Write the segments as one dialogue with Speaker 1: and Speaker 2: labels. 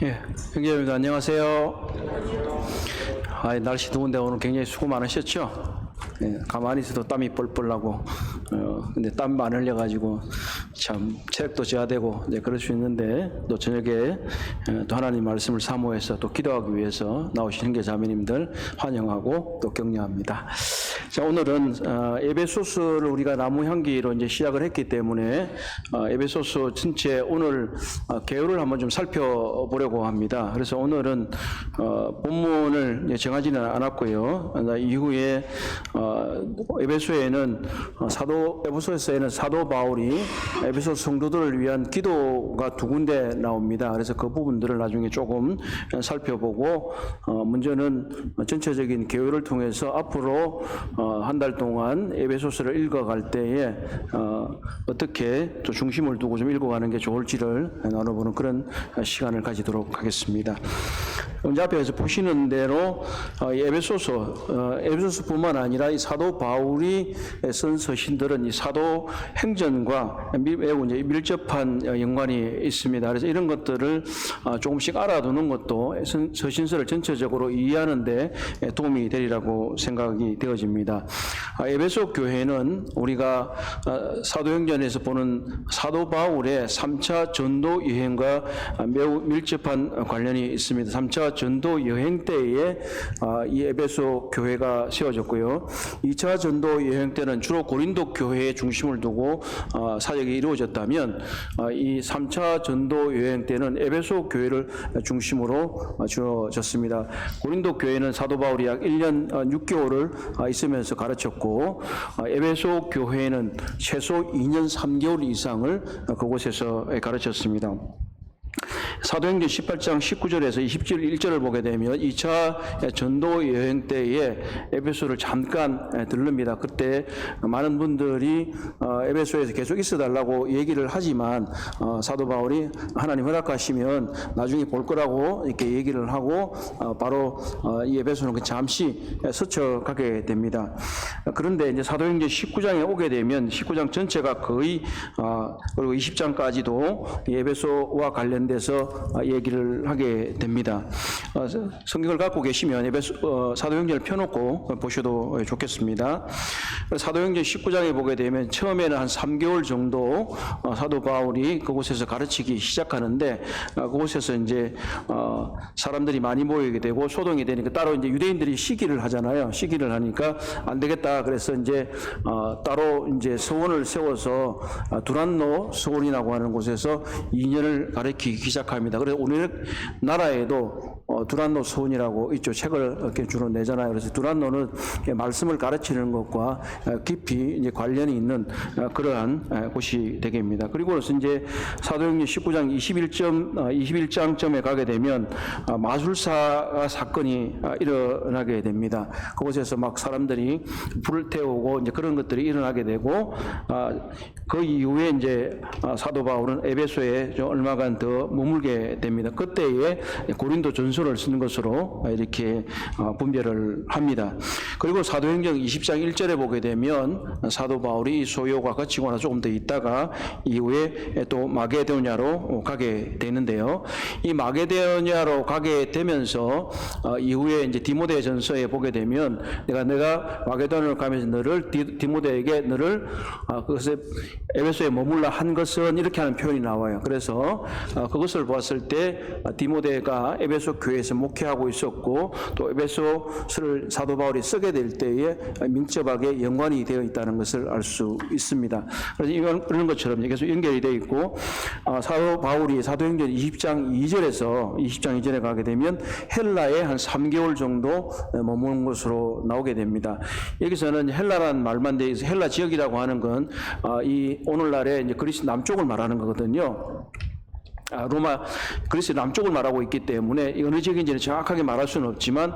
Speaker 1: 예, 형제여러분 안녕하세요. 날씨 더운데 오늘 굉장히 수고 많으셨죠? 예, 가만히 있어도 땀이 뻘뻘 나고, 근데 땀 많이 흘려가지고 참 체력도 저하되고 이제 그럴 수 있는데 또 저녁에 또 하나님 말씀을 사모해서 또 기도하기 위해서 나오신 형제 자매님들 환영하고 또 격려합니다. 자, 오늘은 에베소서를 우리가 나무 향기로 이제 시작을 했기 때문에 에베소서 전체 오늘 개요를 한번 좀 살펴보려고 합니다. 그래서 오늘은 본문을 정하지는 않았고요. 이후에 에베소에는 에베소서에는 사도 바울이 에베소 성도들을 위한 기도가 두 군데 나옵니다. 그래서 그 부분들을 나중에 조금 살펴보고 먼저는 전체적인 개요를 통해서 앞으로 한 달 동안 에베소서를 읽어갈 때에 어떻게 또 중심을 두고 좀 읽어가는 게 좋을지를 나눠보는 그런 시간을 가지도록 하겠습니다. 먼저 앞에서 보시는 대로 에베소서뿐만 아니라 이 사도 바울이 쓴 서신들은 이 사도 행전과 매우 이제 밀접한 연관이 있습니다. 그래서 이런 것들을 조금씩 알아두는 것도 서신서를 전체적으로 이해하는 데 도움이 되리라고 생각이 되어집니다. 에베소 교회는 우리가 사도행전에서 보는 사도 바울의 3차 전도 여행과 매우 밀접한 관련이 있습니다. 3차 전도 여행 때에 이 에베소 교회가 세워졌고요. 2차 전도 여행 때는 주로 고린도 교회에 중심을 두고 사역이 이루어졌다면 이 3차 전도 여행 때는 에베소 교회를 중심으로 주어졌습니다. 고린도 교회는 사도 바울이 약 1년 6개월을 있으면서 가르쳤고 에베소 교회는 최소 2년 3개월 이상을 그곳에서 가르쳤습니다. 사도행전 18장 19절에서 21절을 보게 되면 2차 전도 여행 때에 에베소를 잠깐 들릅니다. 그때 많은 분들이 에베소에서 계속 있어달라고 얘기를 하지만 사도 바울이 하나님 허락하시면 나중에 볼 거라고 이렇게 얘기를 하고 바로 이 에베소는 잠시 스쳐가게 됩니다. 그런데 이제 사도행전 19장에 오게 되면 19장 전체가 거의 그리고 20장까지도 에베소와 관련돼서 얘기를 하게 됩니다. 성경을 갖고 계시면 사도행전을 펴놓고 보셔도 좋겠습니다. 사도행전 19장에 보게 되면 처음에는 한 3개월 정도 사도 바울이 그곳에서 가르치기 시작하는데 그곳에서 이제 사람들이 많이 모이게 되고 소동이 되니까 따로 이제 유대인들이 시기를 하잖아요. 시기를 하니까 안 되겠다. 그래서 이제 따로 이제 서원을 세워서 두란노 서원이라고 하는 곳에서 2년을 가르치기 시작합니다. 그래서 우리나라에도 두란노 서원이라고 있죠. 책을 이렇게 주로 내잖아요. 그래서 두란노는 말씀을 가르치는 것과 깊이 이제 관련이 있는 그러한 곳이 되겠습니다. 그리고 그래서 이제 사도행전 19장 21장쯤에 가게 되면 마술사 사건이 일어나게 됩니다. 그곳에서 막 사람들이 불을 태우고 이제 그런 것들이 일어나게 되고 그 이후에 이제 사도 바울은 에베소에 좀 얼마간 더 머물게 됩니다. 그때에 고린도 전서를 쓰는 것으로 이렇게 분별을 합니다. 그리고 사도행전 20장 1절에 보게 되면 사도 바울이 이 소요가 거치고 나서 조금 더 있다가 이후에 또 마게도냐로 가게 되는데요. 이 마게도냐로 가게 되면서 이후에 이제 디모데 전서에 보게 되면 내가 마게도냐로 가면서 너를 디모데에게 너를 그것에 에베소에 머물라 한 것은 이렇게 하는 표현이 나와요. 그래서 그것을 보았을 때 디모데가 에베소 교회에서 목회하고 있었고 또 에베소서를 사도 바울이 쓰게 될 때에 밀접하게 연관이 되어 있다는 것을 알 수 있습니다. 그래서 이런 것처럼 계속 연결이 되어 있고 사도 바울이 사도행전 20장 2절에 가게 되면 헬라에 한 3개월 정도 머무는 것으로 나오게 됩니다. 여기서는 헬라라는 말만 되어 있어 헬라 지역이라고 하는 건 이 오늘날의 이제 그리스 남쪽을 말하는 거거든요. 로마 그리스 남쪽을 말하고 있기 때문에 어느 지역인지는 정확하게 말할 수는 없지만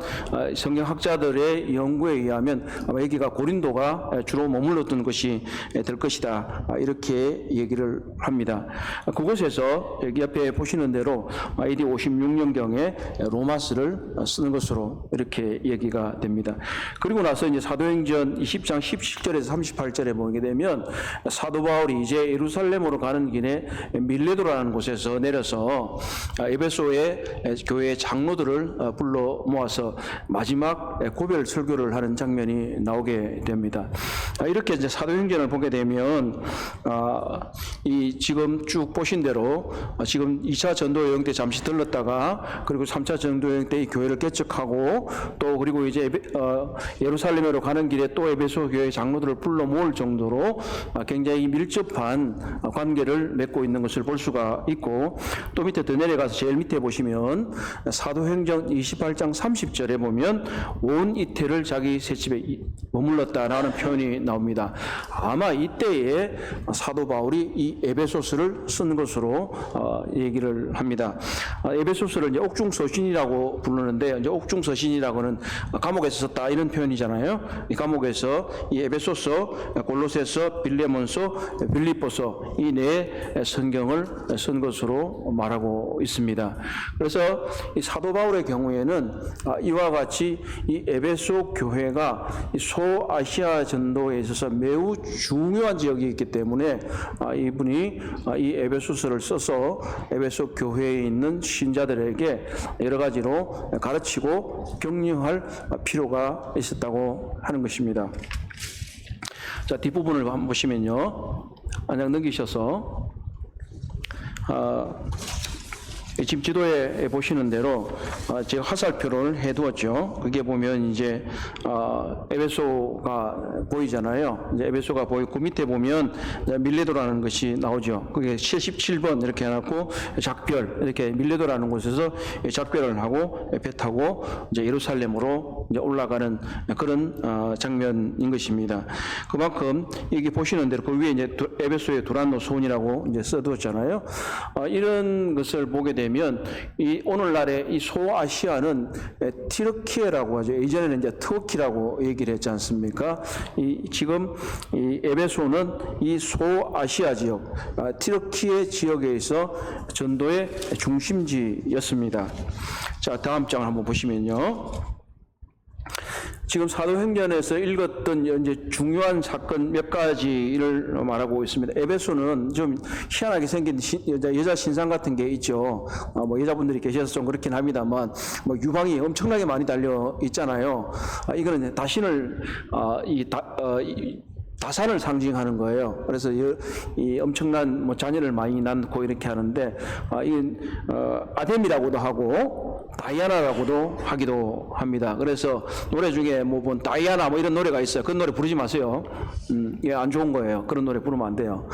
Speaker 1: 성경학자들의 연구에 의하면 아마 여기가 고린도가 주로 머물렀던 것이 될 것이다 이렇게 얘기를 합니다. 그곳에서 여기 옆에 보시는 대로 AD 56년경에 로마스를 쓰는 것으로 이렇게 얘기가 됩니다. 그리고 나서 이제 사도행전 20장 17절에서 38절에 보게 되면 사도 바울이 이제 예루살렘으로 가는 길에 밀레도라는 곳에서 내려서 에베소의 교회 장로들을 불러 모아서 마지막 고별 설교를 하는 장면이 나오게 됩니다. 이렇게 이제 사도행전을 보게 되면 이 지금 쭉 보신 대로 지금 2차 전도 여행 때 잠시 들렀다가 그리고 3차 전도 여행 때 이 교회를 개척하고 또 그리고 이제 예루살렘으로 가는 길에 또 에베소 교회 장로들을 불러 모을 정도로 굉장히 밀접한 관계를 맺고 있는 것을 볼 수가 있고, 또 밑에 더 내려가서 제일 밑에 보시면 사도행전 28장 30절에 보면 온 이태를 자기 새 집에 머물렀다라는 표현이 나옵니다. 아마 이때에 사도 바울이 이 에베소서를 쓴 것으로 얘기를 합니다. 에베소서를 이제 옥중서신이라고 부르는데, 이제 옥중서신이라고는 감옥에서 썼다 이런 표현이잖아요. 이 감옥에서 이 에베소서, 골로새서, 빌레몬서, 빌립보서 이 네 성경을 쓴 것으로 말하고 있습니다. 그래서 이 사도 바울의 경우에는 이와 같이 이 에베소 교회가 이 소아시아 전도에 있어서 매우 중요한 지역이 있기 때문에 이분이 이 에베소서를 써서 에베소 교회에 있는 신자들에게 여러 가지로 가르치고 격려할 필요가 있었다고 하는 것입니다. 자, 뒷부분을 한번 보시면요. 안장 넘기셔서 지금 지도에 보시는 대로 제가 화살표를 해두었죠. 그게 보면 이제 에베소가 보이잖아요. 이제 에베소가 보이고 그 밑에 보면 밀레도라는 것이 나오죠. 그게 77번 이렇게 해놨고 작별 이렇게 밀레도라는 곳에서 작별을 하고 배 타고 이제 예루살렘으로 이제 올라가는 그런 장면인 것입니다. 그만큼 여기 보시는 대로 그 위에 이제 에베소의 두란노 소원이라고 이제 써두었잖아요. 이런 것을 보게 되면 이 오늘날의 이 소아시아는 티르키예라고 하죠. 이전에는 이제 터키라고 얘기를 했지 않습니까? 지금 이 에베소는 이 소아시아 지역, 티르키예 지역에서 전도의 중심지였습니다. 자, 다음 장을 한번 보시면요. 지금 사도행전에서 읽었던 이제 중요한 사건 몇 가지를 말하고 있습니다. 에베소는 좀 희한하게 생긴 여자 신상 같은 게 있죠. 뭐 여자분들이 계셔서 좀 그렇긴 합니다만, 뭐 유방이 엄청나게 많이 달려 있잖아요. 이거는 다신을 다산을 상징하는 거예요. 그래서 이 엄청난 뭐 자녀를 많이 낳고 이렇게 하는데, 아뎀이라고도 하고 다이아나라고도 하기도 합니다. 그래서 노래 중에 뭐 다이아나 뭐 이런 노래가 있어요. 그런 노래 부르지 마세요. 이게 안 좋은 거예요. 그런 노래 부르면 안 돼요.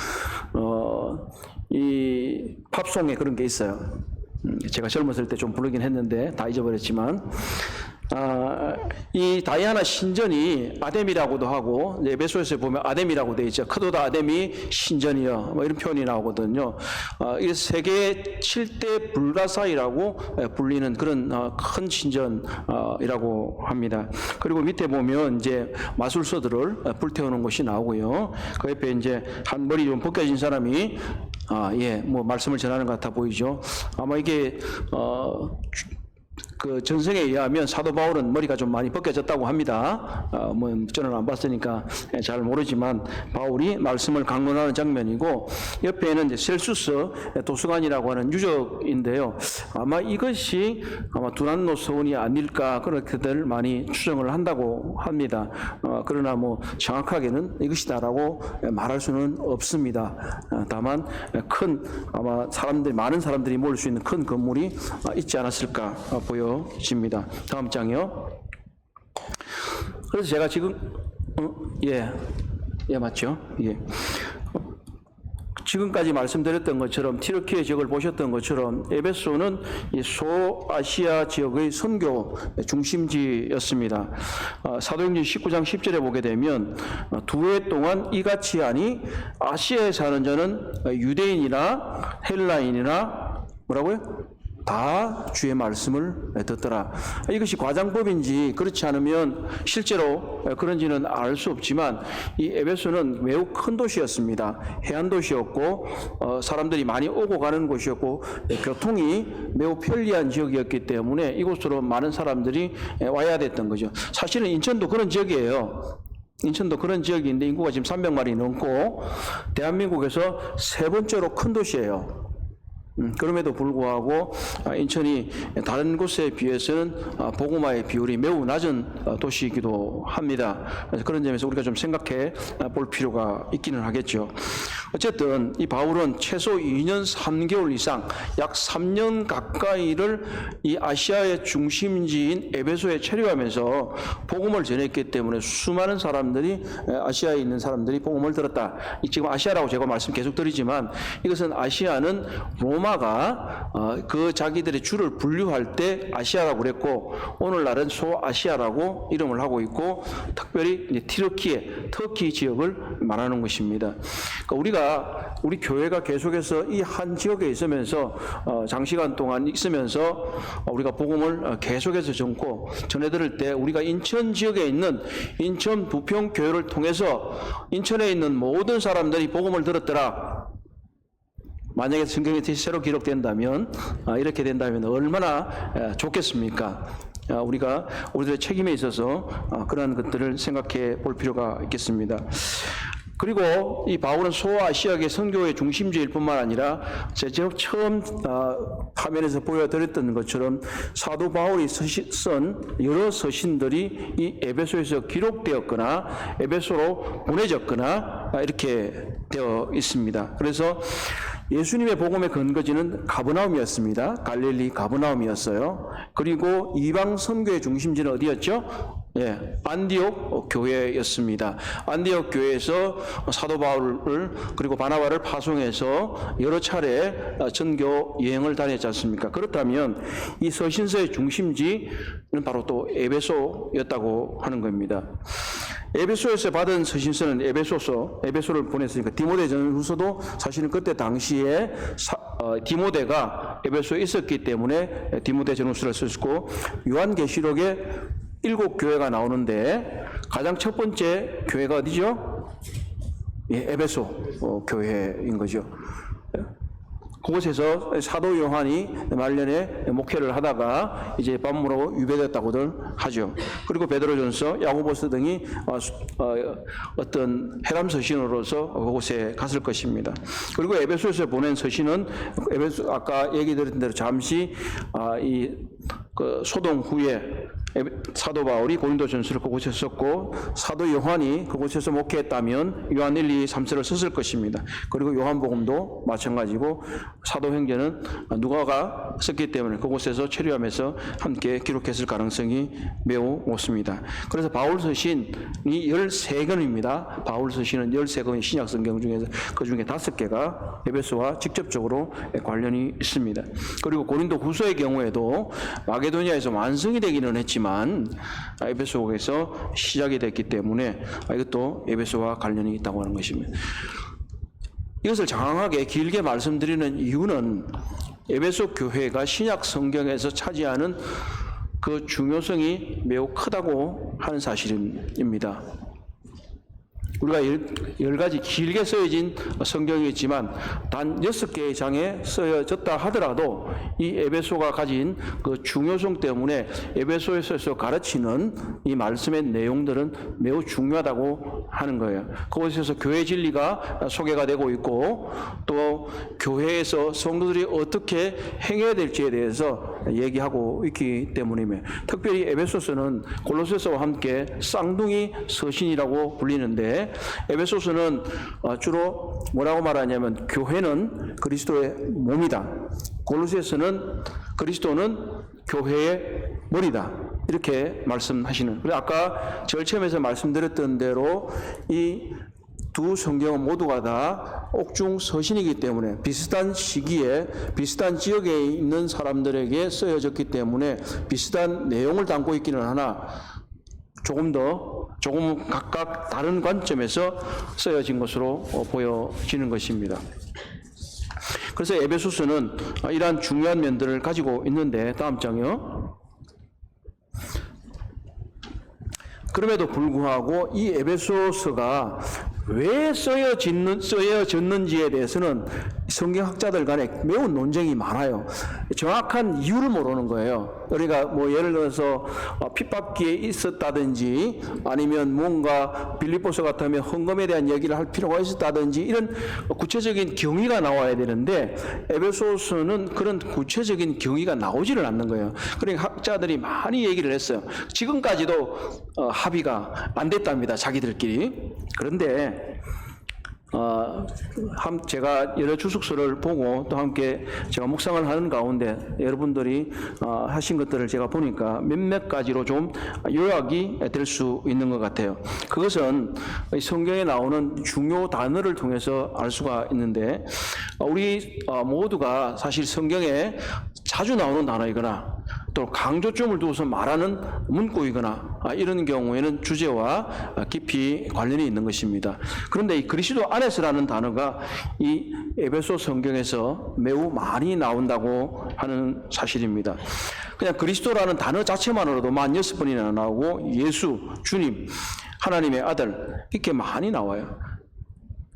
Speaker 1: 이 팝송에 그런 게 있어요. 제가 젊었을 때 좀 부르긴 했는데 다 잊어버렸지만, 이 다이아나 신전이 아뎀이라고도 하고, 에베소에서 보면 아뎀이라고 되어 있죠. 크도다 아뎀이 신전이여, 뭐 이런 표현이 나오거든요. 이 세계 7대 불가사이라고 불리는 그런 큰 신전이라고 합니다. 그리고 밑에 보면 이제 마술서들을 불태우는 것이 나오고요. 그 옆에 이제 한 머리 좀 벗겨진 사람이 뭐 말씀을 전하는 것 같아 보이죠. 아마 이게 그 전승에 의하면 사도 바울은 머리가 좀 많이 벗겨졌다고 합니다. 뭐 저는 안 봤으니까 잘 모르지만 바울이 말씀을 강론하는 장면이고, 옆에는 이제 셀수스 도서관이라고 하는 유적인데요. 아마 이것이 두란노 서원이 아닐까 그렇게들 많이 추정을 한다고 합니다. 그러나 뭐 정확하게는 이것이다라고 말할 수는 없습니다. 다만 아마 많은 사람들이 모일 수 있는 큰 건물이 있지 않았을까 보여집니다. 다음 장이요. 그래서 제가 지금 맞죠? 지금까지 말씀드렸던 것처럼 티르키예 지역을 보셨던 것처럼 에베소는 이 소아시아 지역의 선교 중심지였습니다. 사도행전 19장 10절에 보게 되면 두 해 동안 이같이 하니 아시아에 사는 자는 유대인이나 헬라인이나 뭐라고요? 다 주의 말씀을 듣더라. 이것이 과장법인지 그렇지 않으면 실제로 그런지는 알 수 없지만, 이 에베소는 매우 큰 도시였습니다. 해안 도시였고 사람들이 많이 오고 가는 곳이었고 교통이 매우 편리한 지역이었기 때문에 이곳으로 많은 사람들이 와야 됐던 거죠. 사실은 인천도 그런 지역이에요. 인천도 그런 지역인데 인구가 지금 300만이 넘고 대한민국에서 세 번째로 큰 도시예요. 그럼에도 불구하고 인천이 다른 곳에 비해서는 복음화의 비율이 매우 낮은 도시이기도 합니다. 그래서 그런 점에서 우리가 좀 생각해 볼 필요가 있기는 하겠죠. 어쨌든 이 바울은 최소 2년 3개월 이상 약 3년 가까이를 이 아시아의 중심지인 에베소에 체류하면서 복음을 전했기 때문에 수많은 사람들이 아시아에 있는 사람들이 복음을 들었다. 지금 아시아라고 제가 말씀 계속 드리지만 이것은 아시아는 로마가 그 자기들의 주를 분류할 때 아시아라고 그랬고 오늘날은 소아시아라고 이름을 하고 있고 특별히 터키 지역을 말하는 것입니다. 그러니까 우리 교회가 계속해서 이 한 지역에 있으면서 장시간 동안 있으면서 우리가 복음을 계속해서 전고 전해드릴 때 우리가 인천 지역에 있는 인천 부평 교회를 통해서 인천에 있는 모든 사람들이 복음을 들었더라. 만약에 성경에 새로 기록된다면 이렇게 된다면 얼마나 좋겠습니까? 우리가 우리들의 책임에 있어서 그러한 것들을 생각해 볼 필요가 있겠습니다. 그리고 이 바울은 소아시아계 선교의 중심지일 뿐만 아니라 제가 처음 화면에서 보여드렸던 것처럼 사도 바울이 쓴 여러 서신들이 이 에베소에서 기록되었거나 에베소로 보내졌거나 이렇게 되어 있습니다. 그래서 예수님의 복음의 근거지는 가버나움이었습니다. 갈릴리 가버나움이었어요. 그리고 이방 선교의 중심지는 어디였죠? 안디옥 교회였습니다. 안디옥 교회에서 사도 바울을 그리고 바나바를 파송해서 여러 차례 전교 여행을 다녔지 않습니까? 그렇다면 이 서신서의 중심지는 바로 또 에베소였다고 하는 겁니다. 에베소에서 받은 서신서는 에베소를 보냈으니까 디모데전후서도 사실은 그때 당시에 디모데가 에베소에 있었기 때문에 디모데전후서를 썼고 요한계시록에 7교회가 나오는데 가장 첫 번째 교회가 어디죠? 에베소 교회인 거죠. 그곳에서 사도 요한이 말년에 목회를 하다가 이제 밤으로 유배됐다고들 하죠. 그리고 베드로전서, 야고보서 등이 어떤 해람 서신으로서 그곳에 갔을 것입니다. 그리고 에베소에서 보낸 서신은 에베소 아까 얘기 드린 대로 잠시 그 소동 후에 사도 바울이 고린도전서를 그곳에서 썼고 사도 요한이 그곳에서 목회했다면 요한 1, 2, 3서를 썼을 것입니다. 그리고 요한복음도 마찬가지고 사도행전은 누가가 썼기 때문에 그곳에서 체류하면서 함께 기록했을 가능성이 매우 높습니다. 그래서 바울 서신이 13권입니다. 바울 서신은 13권의 신약 성경 중에서 그 중에 5개가 에베소와 직접적으로 관련이 있습니다. 그리고 고린도 후서의 경우에도 마게도니아에서 완성이 되기는 했지만 에베소에서 시작이 됐기 때문에 이것도 에베소와 관련이 있다고 하는 것입니다. 이것을 장황하게 길게 말씀드리는 이유는 에베소 교회가 신약 성경에서 차지하는 그 중요성이 매우 크다고 하는 사실입니다. 우리가 10가지 길게 쓰여진 성경이 있지만 단 6개의 장에 쓰여졌다 하더라도 이 에베소가 가진 그 중요성 때문에 에베소에서 가르치는 이 말씀의 내용들은 매우 중요하다고 하는 거예요. 그곳에서 교회 진리가 소개가 되고 있고 또 교회에서 성도들이 어떻게 행해야 될지에 대해서 얘기하고 있기 때문입니다. 특별히 에베소서는 골로새서와 함께 쌍둥이 서신이라고 불리는데 에베소서는 주로 뭐라고 말하냐면 교회는 그리스도의 몸이다. 골로새서는 그리스도는 교회의 머리다. 이렇게 말씀하시는. 그래서 아까 절체에서 말씀드렸던 대로 이 두 성경은 모두가 다 옥중 서신이기 때문에 비슷한 시기에 비슷한 지역에 있는 사람들에게 쓰여졌기 때문에 비슷한 내용을 담고 있기는 하나 조금 각각 다른 관점에서 쓰여진 것으로 보여지는 것입니다. 그래서 에베소서는 이러한 중요한 면들을 가지고 있는데 다음 장이요. 그럼에도 불구하고 이 에베소서가 왜 쓰여졌는지에 대해서는 성경학자들 간에 매우 논쟁이 많아요. 정확한 이유를 모르는 거예요. 그러니까 뭐 예를 들어서 핍박기에 있었다든지 아니면 뭔가 빌립보서 같으면 헌금에 대한 얘기를 할 필요가 있었다든지 이런 구체적인 경위가 나와야 되는데 에베소서는 그런 구체적인 경위가 나오지를 않는 거예요. 그러니까 학자들이 많이 얘기를 했어요. 지금까지도 합의가 안 됐답니다. 자기들끼리. 그런데 제가 여러 주석서를 보고 또 함께 제가 묵상을 하는 가운데 여러분들이 하신 것들을 제가 보니까 몇몇 가지로 좀 요약이 될 수 있는 것 같아요. 그것은 성경에 나오는 중요 단어를 통해서 알 수가 있는데 우리 모두가 사실 성경에 자주 나오는 단어이거나 또 강조점을 두어서 말하는 문구이거나 이런 경우에는 주제와 깊이 관련이 있는 것입니다. 그런데 이 그리스도 안에서라는 단어가 이 에베소 성경에서 매우 많이 나온다고 하는 사실입니다. 그냥 그리스도라는 단어 자체만으로도 46번이나 나오고 예수, 주님, 하나님의 아들 이렇게 많이 나와요.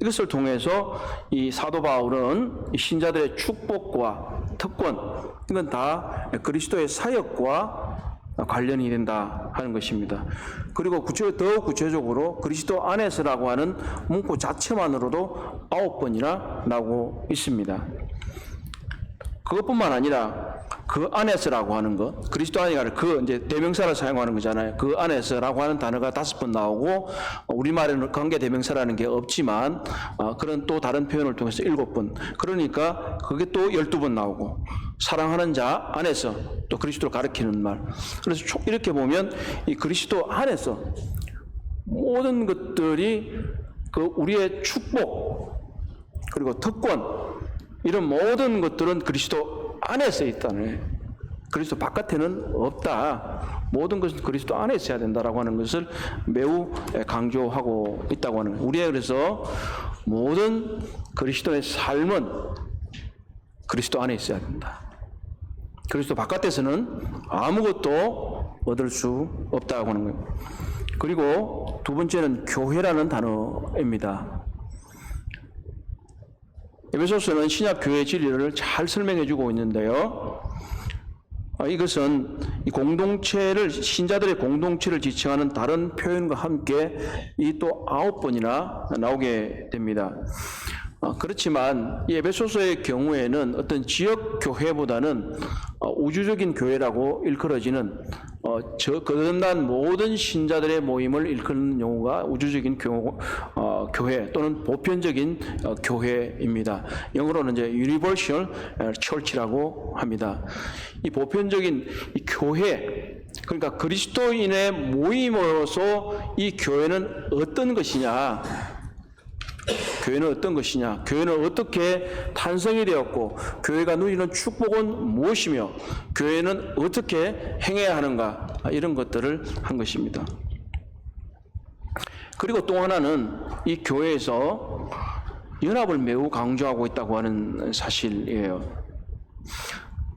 Speaker 1: 이것을 통해서 이 사도 바울은 신자들의 축복과 특권 이건 다 그리스도의 사역과 관련이 된다 하는 것입니다. 그리고 더욱 구체적으로 그리스도 안에서라고 하는 문구 자체만으로도 9번이나 나오고 있습니다. 그것뿐만 아니라 그 안에서라고 하는 것, 그리스도 안이 아니라 그 이제 대명사를 사용하는 거잖아요. 그 안에서라고 하는 단어가 5번 나오고 우리말에는 관계 대명사라는 게 없지만 그런 또 다른 표현을 통해서 7번. 그러니까 그게 또 12번 나오고 사랑하는 자 안에서 또 그리스도를 가리키는 말. 그래서 이렇게 보면 이 그리스도 안에서 모든 것들이 그 우리의 축복 그리고 특권 이런 모든 것들은 그리스도 안에서 있다네. 그리스도 바깥에는 없다. 모든 것은 그리스도 안에 있어야 된다라고 하는 것을 매우 강조하고 있다고 하는 거예요. 우리의 그래서 모든 그리스도의 삶은 그리스도 안에 있어야 된다. 그리스도 바깥에서는 아무것도 얻을 수 없다고 하는 거예요. 그리고 두 번째는 교회라는 단어입니다. 에베소서는 신약 교회 진리를 잘 설명해 주고 있는데요. 이것은 이 공동체를 신자들의 공동체를 지칭하는 다른 표현과 함께 이 또 9번이나 나오게 됩니다. 그렇지만 이 에베소서의 경우에는 어떤 지역 교회보다는 우주적인 교회라고 일컬어지는 거듭난 모든 신자들의 모임을 일컫는 용어가 우주적인 교회 또는 보편적인 교회입니다. 영어로는 이제 Universal Church라고 합니다. 이 보편적인 이 교회, 그러니까 그리스도인의 모임으로서 이 교회는 어떤 것이냐? 교회는 어떤 것이냐? 교회는 어떻게 탄생이 되었고 교회가 누리는 축복은 무엇이며 교회는 어떻게 행해야 하는가? 이런 것들을 한 것입니다. 그리고 또 하나는 이 교회에서 연합을 매우 강조하고 있다고 하는 사실이에요.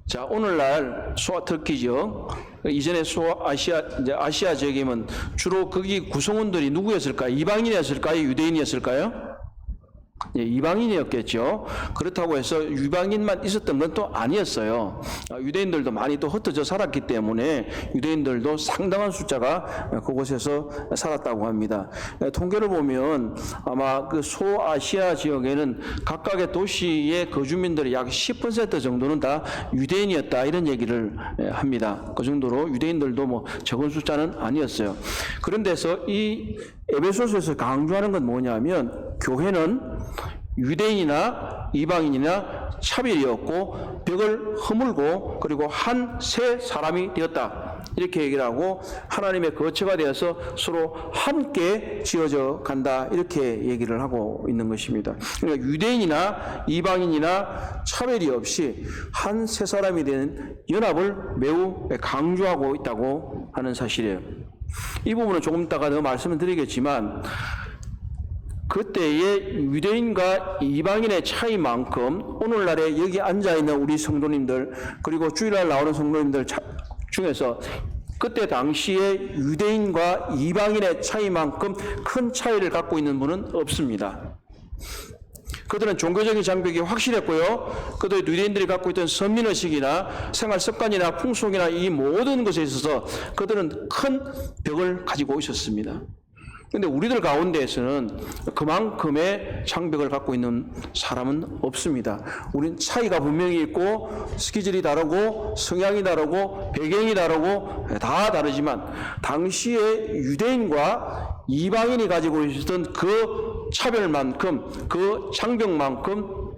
Speaker 1: 자, 오늘날 터키 지역, 이전에 아시아 지역이면 주로 거기 구성원들이 누구였을까요? 이방인이었을까요? 유대인이었을까요? 예, 이방인이었겠죠. 그렇다고 해서 이방인만 있었던 건 또 아니었어요. 유대인들도 많이 또 흩어져 살았기 때문에 유대인들도 상당한 숫자가 그곳에서 살았다고 합니다. 통계를 보면 아마 그 소아시아 지역에는 각각의 도시의 거주민들의 약 10% 정도는 다 유대인이었다 이런 얘기를 합니다. 그 정도로 유대인들도 뭐 적은 숫자는 아니었어요. 그런 데서 이 에베소서에서 강조하는 건 뭐냐면 교회는 유대인이나 이방인이나 차별이 없고 벽을 허물고 그리고 한 새 사람이 되었다. 이렇게 얘기를 하고 하나님의 거처가 되어서 서로 함께 지어져 간다. 이렇게 얘기를 하고 있는 것입니다. 그러니까 유대인이나 이방인이나 차별이 없이 한 새 사람이 되는 연합을 매우 강조하고 있다고 하는 사실이에요. 이 부분은 조금 이따가 더 말씀을 드리겠지만 그때의 유대인과 이방인의 차이만큼 오늘날에 여기 앉아있는 우리 성도님들 그리고 주일날 나오는 성도님들 중에서 그때 당시에 유대인과 이방인의 차이만큼 큰 차이를 갖고 있는 분은 없습니다. 그들은 종교적인 장벽이 확실했고요. 그들의 유대인들이 갖고 있던 선민의식이나 생활 습관이나 풍속이나 이 모든 것에 있어서 그들은 큰 벽을 가지고 있었습니다. 그런데 우리들 가운데에서는 그만큼의 장벽을 갖고 있는 사람은 없습니다. 우리는 차이가 분명히 있고 스케줄이 다르고 성향이 다르고 배경이 다르고 다 다르지만 당시에 유대인과 이방인이 가지고 있었던 그 차별만큼 그 장벽만큼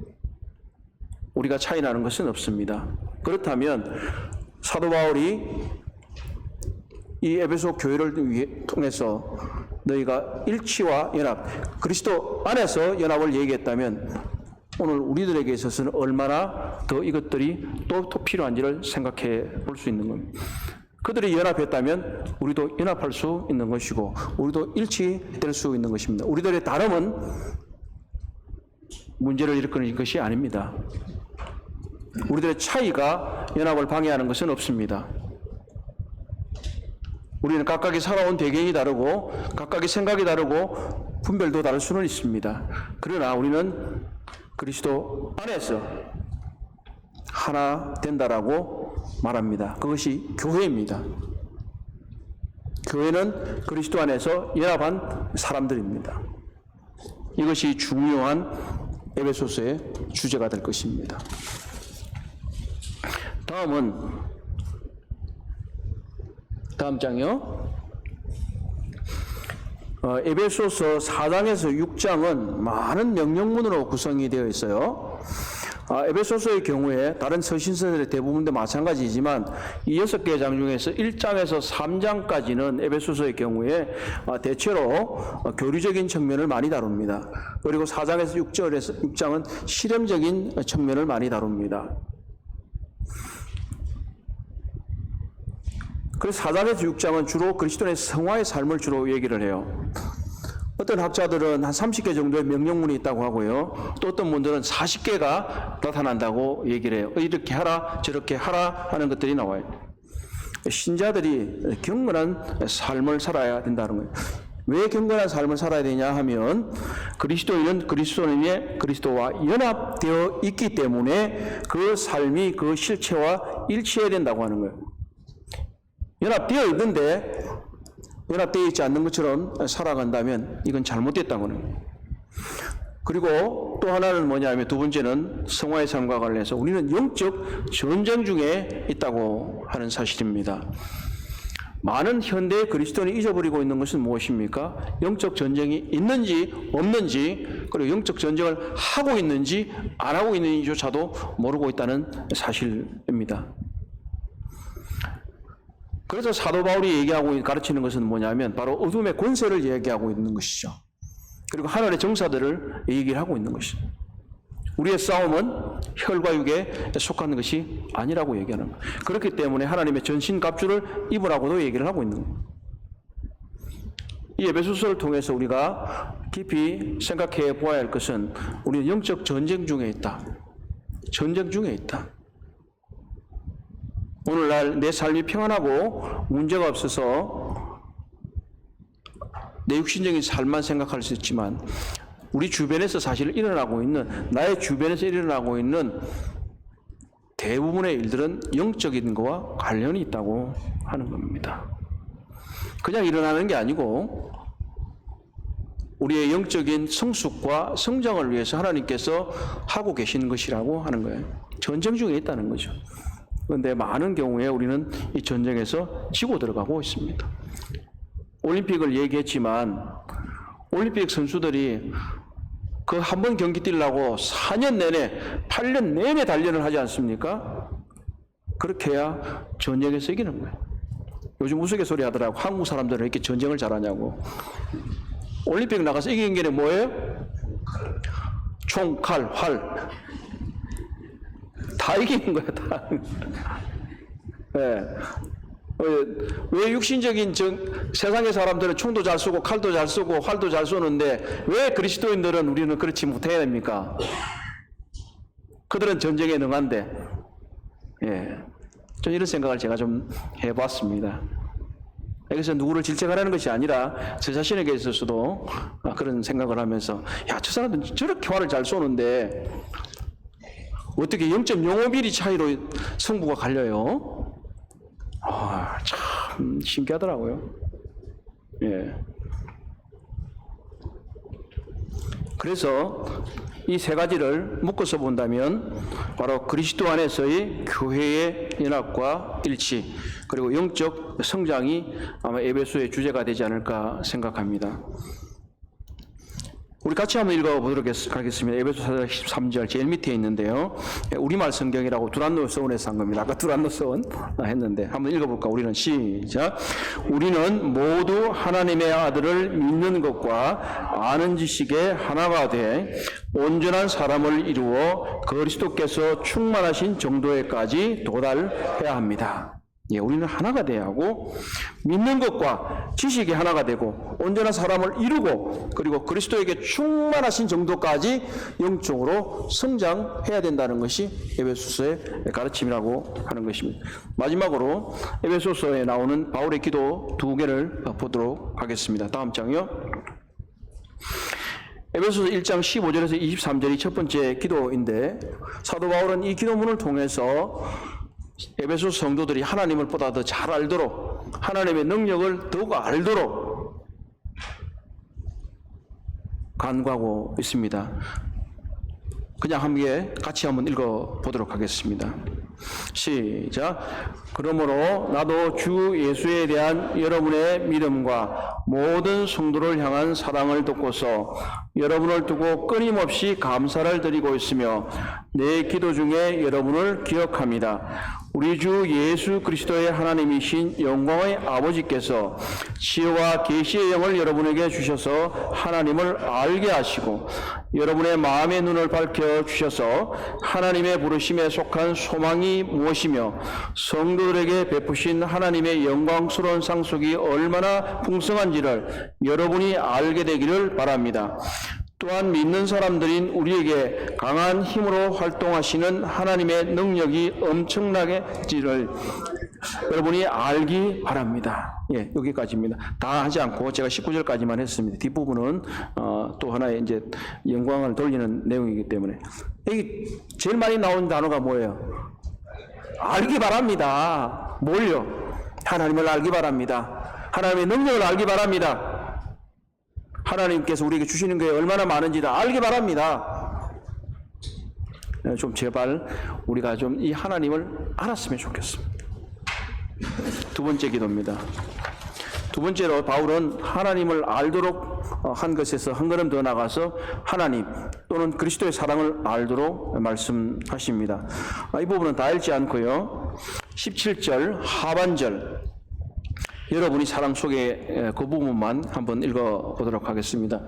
Speaker 1: 우리가 차이 나는 것은 없습니다. 그렇다면 사도 바울이 이 에베소 교회를 통해서 너희가 일치와 연합, 그리스도 안에서 연합을 얘기했다면 오늘 우리들에게 있어서는 얼마나 더 이것들이 또 필요한지를 생각해 볼 수 있는 겁니다. 그들이 연합했다면 우리도 연합할 수 있는 것이고 우리도 일치될 수 있는 것입니다. 우리들의 다름은 문제를 일으키는 것이 아닙니다. 우리들의 차이가 연합을 방해하는 것은 없습니다. 우리는 각각이 살아온 배경이 다르고 각각의 생각이 다르고 분별도 다를 수는 있습니다. 그러나 우리는 그리스도 안에서 하나 된다라고 말합니다. 그것이 교회입니다. 교회는 그리스도 안에서 연합한 사람들입니다. 이것이 중요한 에베소서의 주제가 될 것입니다. 다음 장이요. 에베소서 4장에서 6장은 많은 명령문으로 구성이 되어 있어요. 에베소서의 경우에 다른 서신서들의 대부분도 마찬가지지만 이 6개의 장 중에서 1장에서 3장까지는 에베소서의 경우에 대체로 교리적인 측면을 많이 다룹니다. 그리고 4장에서 6장은 실험적인 측면을 많이 다룹니다. 그래서 4장에서 6장은 주로 그리스도인의 성화의 삶을 주로 얘기를 해요. 어떤 학자들은 한 30개 정도의 명령문이 있다고 하고요. 또 어떤 분들은 40개가 나타난다고 얘기를 해요. 이렇게 하라, 저렇게 하라 하는 것들이 나와요. 신자들이 경건한 삶을 살아야 된다는 거예요. 왜 경건한 삶을 살아야 되냐 하면 그리스도인은 그리스도인의 그리스도와 연합되어 있기 때문에 그 삶이 그 실체와 일치해야 된다고 하는 거예요. 연합되어 있는데 연합되어 있지 않는 것처럼 살아간다면 이건 잘못됐다고 하는 거예요. 그리고 또 하나는 뭐냐면 두 번째는 성화의 삶과 관련해서 우리는 영적 전쟁 중에 있다고 하는 사실입니다. 많은 현대 그리스도인이 잊어버리고 있는 것은 무엇입니까? 영적 전쟁이 있는지 없는지 그리고 영적 전쟁을 하고 있는지 안 하고 있는지조차도 모르고 있다는 사실입니다. 그래서 사도 바울이 얘기하고 가르치는 것은 뭐냐면 바로 어둠의 권세를 얘기하고 있는 것이죠. 그리고 하늘의 정사들을 얘기를 하고 있는 것이죠. 우리의 싸움은 혈과 육에 속하는 것이 아니라고 얘기하는 거예요. 그렇기 때문에 하나님의 전신갑주를 입으라고도 얘기를 하고 있는 거예요. 이 에베소서를 통해서 우리가 깊이 생각해 보아야 할 것은 우리는 영적 전쟁 중에 있다. 전쟁 중에 있다. 오늘날 내 삶이 평안하고 문제가 없어서 내 육신적인 삶만 생각할 수 있지만 우리 주변에서 사실 일어나고 있는 나의 주변에서 일어나고 있는 대부분의 일들은 영적인 것과 관련이 있다고 하는 겁니다. 그냥 일어나는 게 아니고 우리의 영적인 성숙과 성장을 위해서 하나님께서 하고 계시는 것이라고 하는 거예요. 전쟁 중에 있다는 거죠. 그런데 많은 경우에 우리는 이 전쟁에서 지고 들어가고 있습니다. 올림픽을 얘기했지만 올림픽 선수들이 그 한 번 경기 뛰려고 4년 내내 8년 내내 단련을 하지 않습니까? 그렇게 해야 전쟁에서 이기는 거예요. 요즘 우스갯소리 하더라고. 한국 사람들은 이렇게 전쟁을 잘하냐고. 올림픽 나가서 이기는 게 뭐예요? 총, 칼, 활. 다 이기는 거야, 다. 네. 왜 육신적인 세상의 사람들은 총도 잘 쏘고 칼도 잘 쏘고 활도 잘 쏘는데 왜 그리스도인들은 우리는 그렇지 못해야 됩니까? 그들은 전쟁에 능한데. 예. 좀 이런 생각을 제가 좀 해봤습니다. 여기서 누구를 질책하라는 것이 아니라 저 자신에게 있어서도 그런 생각을 하면서 야, 저 사람들 저렇게 활을 잘 쏘는데 어떻게 0.05mm 차이로 승부가 갈려요? 참 신기하더라고요. 예. 그래서 이 세 가지를 묶어서 본다면 바로 그리스도 안에서의 교회의 연합과 일치, 그리고 영적 성장이 아마 에베소의 주제가 되지 않을까 생각합니다. 우리 같이 한번 읽어보도록 하겠습니다. 에베소 4장 13절 제일 밑에 있는데요. 우리말 성경이라고 두란노 서원에서 한 겁니다. 아까 두란노 서원 했는데 한번 읽어볼까? 우리는 시작. 우리는 모두 하나님의 아들을 믿는 것과 아는 지식에 하나가 돼 온전한 사람을 이루어 그리스도께서 충만하신 정도에까지 도달해야 합니다. 예, 우리는 하나가 돼야 하고 믿는 것과 지식이 하나가 되고 온전한 사람을 이루고 그리고 그리스도에게 충만하신 정도까지 영적으로 성장해야 된다는 것이 에베소서의 가르침이라고 하는 것입니다. 마지막으로 에베소서에 나오는 바울의 기도 두 개를 보도록 하겠습니다. 다음 장이요. 에베소서 1장 15절에서 23절이 첫 번째 기도인데 사도 바울은 이 기도문을 통해서 에베소 성도들이 하나님을 보다 더 잘 알도록 하나님의 능력을 더욱 알도록 간구하고 있습니다. 그냥 함께 같이 한번 읽어보도록 하겠습니다. 시작. 그러므로 나도 주 예수에 대한 여러분의 믿음과 모든 성도를 향한 사랑을 돕고서 여러분을 두고 끊임없이 감사를 드리고 있으며 내 기도 중에 여러분을 기억합니다. 우리 주 예수 그리스도의 하나님이신 영광의 아버지께서 지혜와 계시의 영을 여러분에게 주셔서 하나님을 알게 하시고 여러분의 마음의 눈을 밝혀 주셔서 하나님의 부르심에 속한 소망이 무엇이며 성도들에게 베푸신 하나님의 영광스러운 상속이 얼마나 풍성한지를 여러분이 알게 되기를 바랍니다. 또한 믿는 사람들인 우리에게 강한 힘으로 활동하시는 하나님의 능력이 엄청나게지를 여러분이 알기 바랍니다. 예, 여기까지입니다. 다 하지 않고 제가 19절까지만 했습니다. 뒷부분은 또 하나의 이제 영광을 돌리는 내용이기 때문에 여기 제일 많이 나오는 단어가 뭐예요? 알기 바랍니다. 뭘요? 하나님을 알기 바랍니다. 하나님의 능력을 알기 바랍니다. 하나님께서 우리에게 주시는 게 얼마나 많은지 다 알기 바랍니다. 좀 제발 우리가 좀 이 하나님을 알았으면 좋겠습니다. 두 번째 기도입니다. 두 번째로 바울은 하나님을 알도록 한 것에서 한 걸음 더 나가서 하나님 또는 그리스도의 사랑을 알도록 말씀하십니다. 이 부분은 다 읽지 않고요. 17절 하반절 여러분이 사랑 속에 그 부분만 한번 읽어보도록 하겠습니다.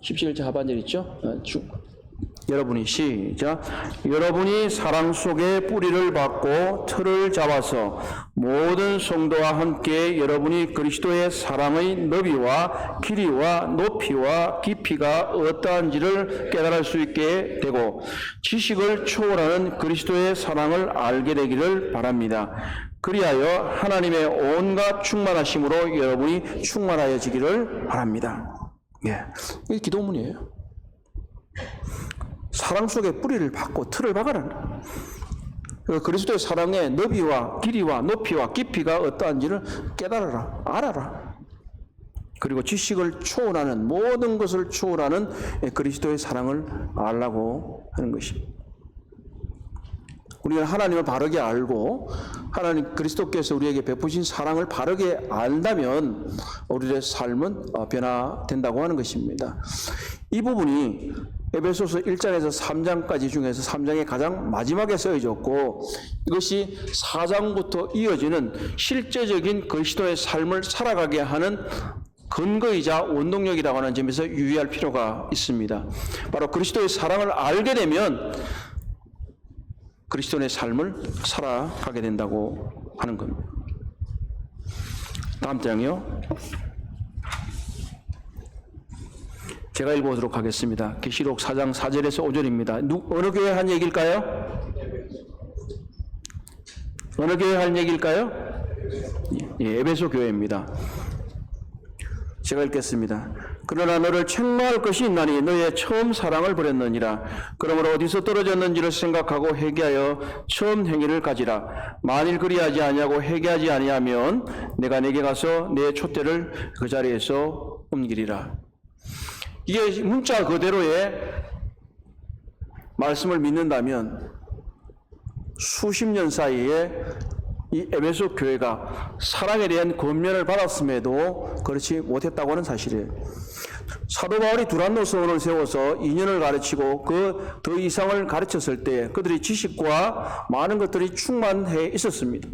Speaker 1: 17절 하반절 있죠? 여러분이 시작. 여러분이 사랑 속에 뿌리를 받고 틀을 잡아서 모든 성도와 함께 여러분이 그리스도의 사랑의 너비와 길이와 높이와 깊이가 어떠한지를 깨달을 수 있게 되고 지식을 초월하는 그리스도의 사랑을 알게 되기를 바랍니다. 그리하여 하나님의 온갖 충만하심으로 여러분이 충만하여지기를 바랍니다. 예, 이게 기도문이에요. 사랑 속에 뿌리를 받고 틀을 박아라. 그리스도의 사랑의 너비와 길이와 높이와 깊이가 어떠한지를 깨달아라, 알아라. 그리고 지식을 초월하는 모든 것을 초월하는 그리스도의 사랑을 알라고 하는 것입니다. 우리가 하나님을 바르게 알고 하나님 그리스도께서 우리에게 베푸신 사랑을 바르게 안다면 우리의 삶은 변화된다고 하는 것입니다. 이 부분이 에베소서 1장에서 3장까지 중에서 3장의 가장 마지막에 쓰여졌고 이것이 4장부터 이어지는 실제적인 그리스도의 삶을 살아가게 하는 근거이자 원동력이라고 하는 점에서 유의할 필요가 있습니다. 바로 그리스도의 사랑을 알게 되면 그리스도의 삶을 살아가게 된다고 하는 겁니다. 다음 장이요. 제가 읽어보도록 하겠습니다. 계시록 4장 4절에서 5절입니다. 어느 교회 한 얘기일까요? 어느 교회 한 얘기일까요? 예. 에베소 교회입니다. 제가 읽겠습니다. 그러나 너를 책망할 것이 있나니 너의 처음 사랑을 버렸느니라. 그러므로 어디서 떨어졌는지를 생각하고 회개하여 처음 행위를 가지라. 만일 그리하지 아니하고 회개하지 아니하면 내가 네게 가서 내 촛대를 그 자리에서 옮기리라. 이게 문자 그대로의 말씀을 믿는다면 수십 년 사이에 이 에베소 교회가 사랑에 대한 권면을 받았음에도 그렇지 못했다고 하는 사실이에요. 사도 바울이 두란노 서원을 세워서 2년을 가르치고 그 더 이상을 가르쳤을 때 그들이 지식과 많은 것들이 충만해 있었습니다.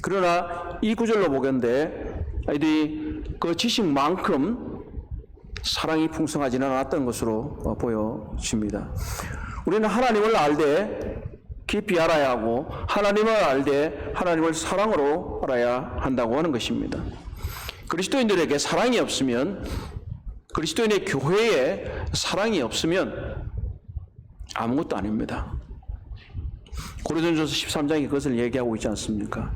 Speaker 1: 그러나 이 구절로 보건대 이들이 그 지식만큼 사랑이 풍성하지는 않았던 것으로 보여집니다. 우리는 하나님을 알되 깊이 알아야 하고 하나님을 알되 하나님을 사랑으로 알아야 한다고 하는 것입니다. 그리스도인들에게 사랑이 없으면, 그리스도인의 교회에 사랑이 없으면 아무것도 아닙니다. 고린도전서 13장이 그것을 얘기하고 있지 않습니까?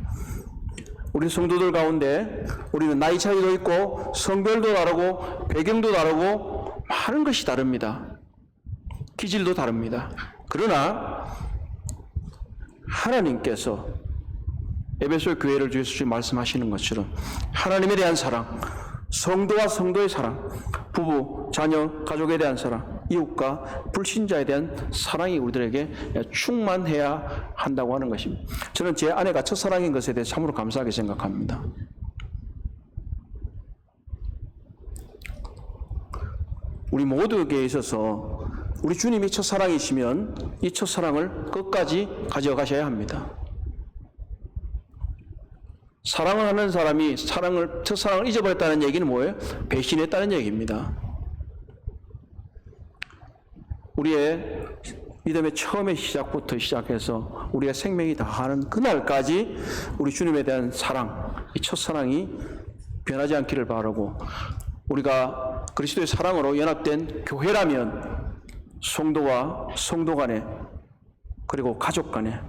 Speaker 1: 우리 성도들 가운데 우리는 나이 차이도 있고 성별도 다르고 배경도 다르고 많은 것이 다릅니다. 기질도 다릅니다. 그러나 하나님께서 에베소 교회를 위해서 말씀하시는 것처럼 하나님에 대한 사랑, 성도와 성도의 사랑, 부부, 자녀, 가족에 대한 사랑, 이웃과 불신자에 대한 사랑이 우리들에게 충만해야 한다고 하는 것입니다. 저는 제 아내가 첫사랑인 것에 대해 참으로 감사하게 생각합니다. 우리 모두에게 있어서 우리 주님이 첫사랑이시면 이 첫사랑을 끝까지 가져가셔야 합니다. 사랑을 하는 사람이 첫사랑을 잊어버렸다는 얘기는 뭐예요? 배신했다는 얘기입니다. 우리의 믿음의 처음의 시작부터 시작해서 우리의 생명이 다하는 그날까지 우리 주님에 대한 사랑, 이 첫사랑이 변하지 않기를 바라고, 우리가 그리스도의 사랑으로 연합된 교회라면 성도와 성도 간에 그리고 가족 간에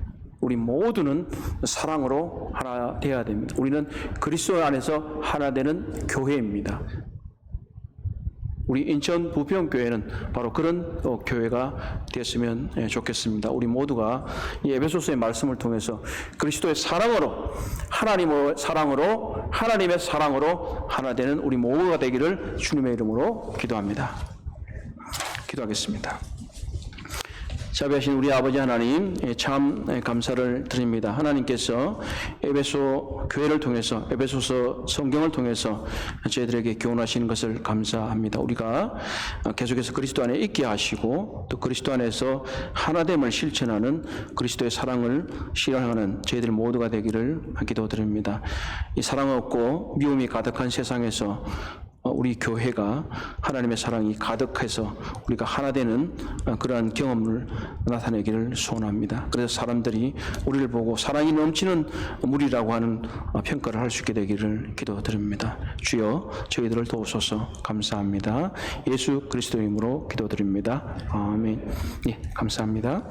Speaker 1: 우리 모두는 사랑으로 하나 되어야 됩니다. 우리는 그리스도 안에서 하나 되는 교회입니다. 우리 인천 부평교회는 바로 그런 교회가 됐으면 좋겠습니다. 우리 모두가 이 에베소서의 말씀을 통해서 그리스도의 사랑으로, 하나님의 사랑으로 하나 되는 우리 모두가 되기를 주님의 이름으로 기도합니다. 기도하겠습니다. 자비하신 우리 아버지 하나님, 참 감사를 드립니다. 하나님께서 에베소 교회를 통해서, 에베소서 성경을 통해서 저희들에게 교훈하시는 것을 감사합니다. 우리가 계속해서 그리스도 안에 있게 하시고 또 그리스도 안에서 하나됨을 실천하는 그리스도의 사랑을 실현하는 저희들 모두가 되기를 기도드립니다. 이 사랑 없고 미움이 가득한 세상에서 우리 교회가 하나님의 사랑이 가득해서 우리가 하나 되는 그러한 경험을 나타내기를 소원합니다. 그래서 사람들이 우리를 보고 사랑이 넘치는 무리라고 하는 평가를 할 수 있게 되기를 기도드립니다. 주여 저희들을 도우소서. 감사합니다. 예수 그리스도의 이름으로 기도드립니다. 아멘. 예, 감사합니다.